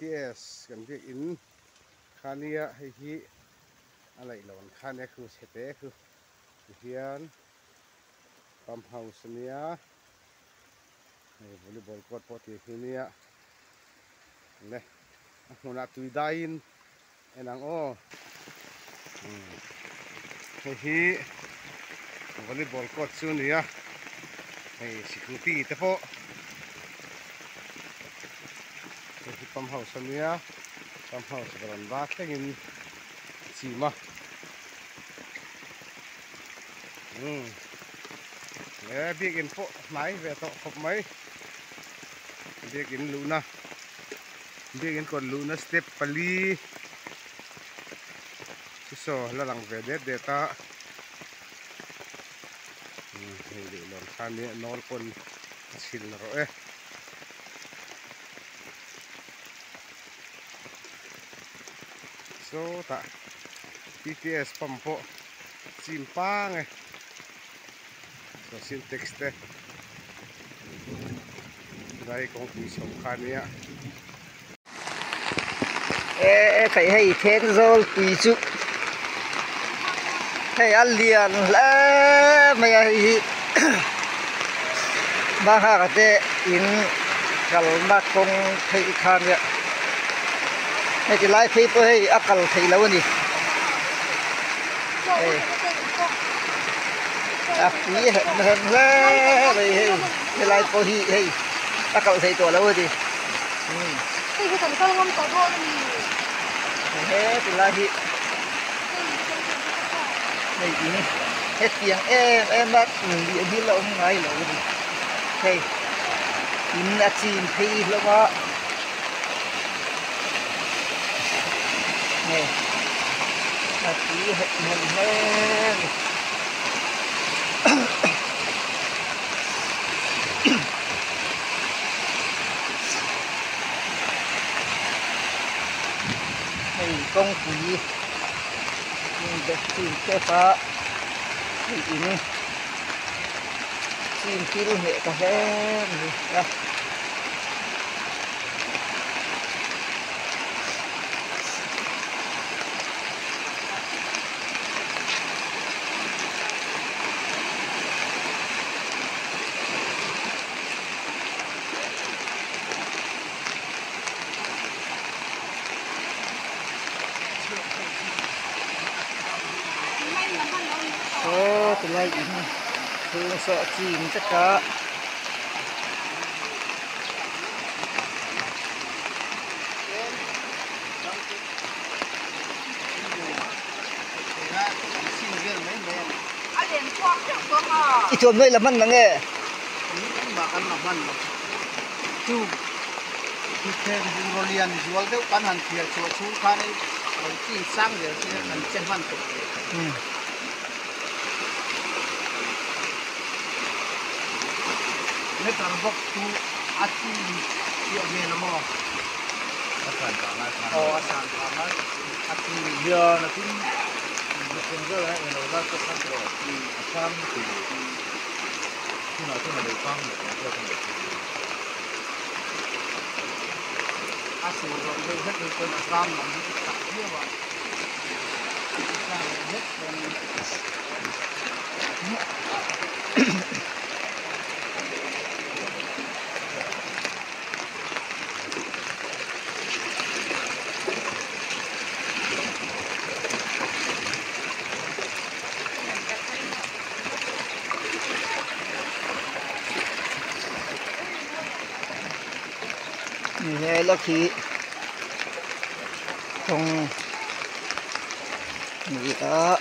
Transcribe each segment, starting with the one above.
BTS kan việc in khania hay hi alai lon khania khu sete khu hian pump house nia volleyball court poti hinia le huna tuidain enang o hi volleyball court chu nia hei security te pho hi pump house nia pump house ran ba thengin chima le bikin pho mai ve to khop mai bikin luna bikin kon luna step pali so la lang ve de ta hei lon khani nol kon sil ro e so ta BTS pampo simpang e so syntax te dai kong pi som khania phải hay thế rồi tùy chụp hay ăn liền lẽ mày ấy ba hà cái in kalau nak kong thấy khan vậy hay cái lái phi hay akal thấy lâu đi quý hơn lẽ vậy cái lái phi hay akal thấyตัวlâu đi cái thằng con không có thôi hết thì là hiện này thì hết tiếng em đã địa đi lâu ngay lâu rồi đây in đã chìm thi lâu đó này là tí hết mình lên công quý được tìm cái phá thì ini tìm kilo hệ cả hết rồi từ nay thường sợ chìm tất cả ít chuột đây là mặn là nghe chú thì thêm rồi liền rồi đâu bán hàng thiệt chuột chú khai này chỉ sang để làm chân văn tục mấy cái bọc tu ắt thì chuyện gì nó mò sản phẩm ắt thì giờ là cũng được rồi đấy nó ra cái sản phẩm thì farm thì khi nào để farm được rồi thì ắt thì rồi đây hết được cái farm làm cái sản phẩm vậy nghe là khi không nghĩ đó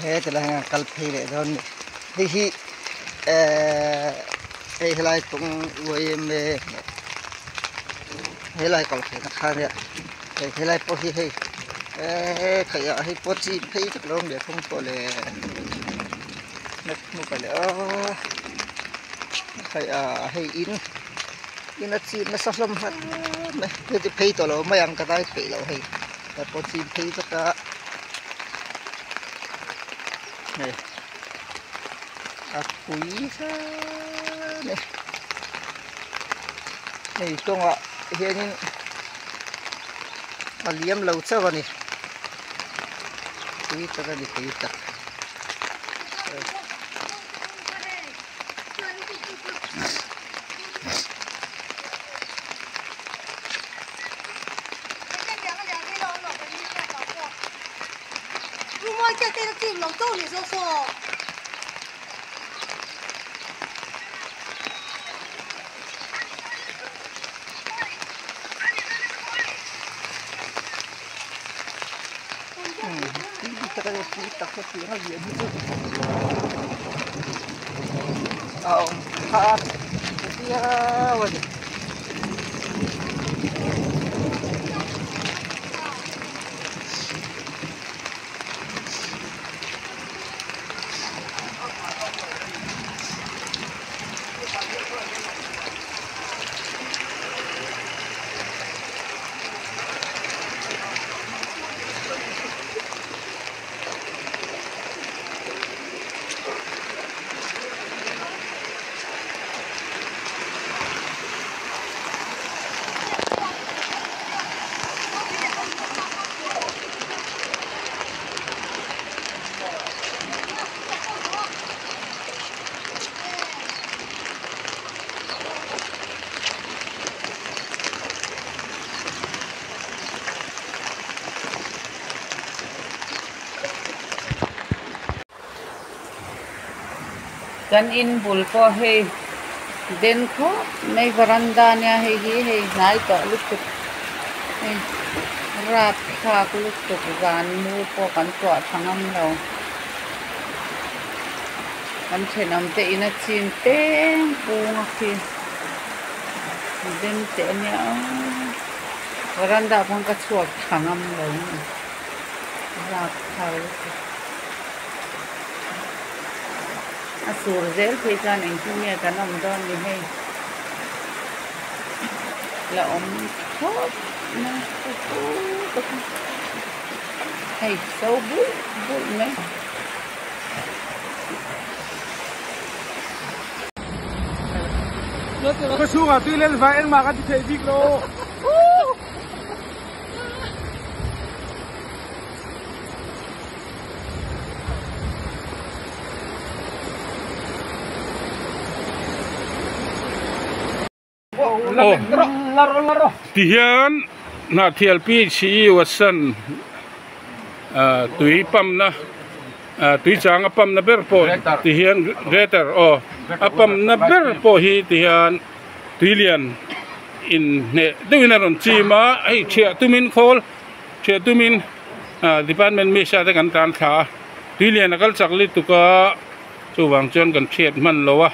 hết là kalp hay để thôi thì cái lại cũng với mẹ hay lại kalp hay khác đấy cái lại có hay cái hay có gì hay chắc lắm để không có lẽ nét một cái nữa hay in nó chỉ nó sắp lắm hết mấy cái payตัวเราไม่ยังก็ได้payเราให้แต่พอทีม pay ก็นี่ quý sa này này con ạ hiện mà liếm lâu sao vậy quý ta đi quý ta cái nó chìm lòng tô thì sao kita ke dia gitu. Oh, dia wajib. Kan in bulpo hey den ko may veranda niya hey nai to lutuk hey rap kha lutuk gan mu po kan to thangam lo kan chenam te ina chin te punga ki den te niya veranda pang ka chuak thangam lo rap kha lutuk asur zel phi kan en kumia kan om don ni hey la om thop na ko hey so bul me cái xuống à tuy lên vài em mà cái thể việc đâu tihian na thial pi chi wasan tui pam na tui chang apam na ber po tihian greater o apam na ber po hi tihian tuilian in ne duina ron chi ma ai chia tumin khol chia tumin department mi sha ta kan tan kha tuilian akal chakli tuka chuwang chon kan phiat man lowa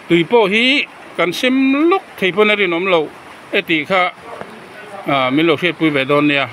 tui po hi kan sim luk thei pon ri nom lo eti kha mi lo phiat pui ve don nia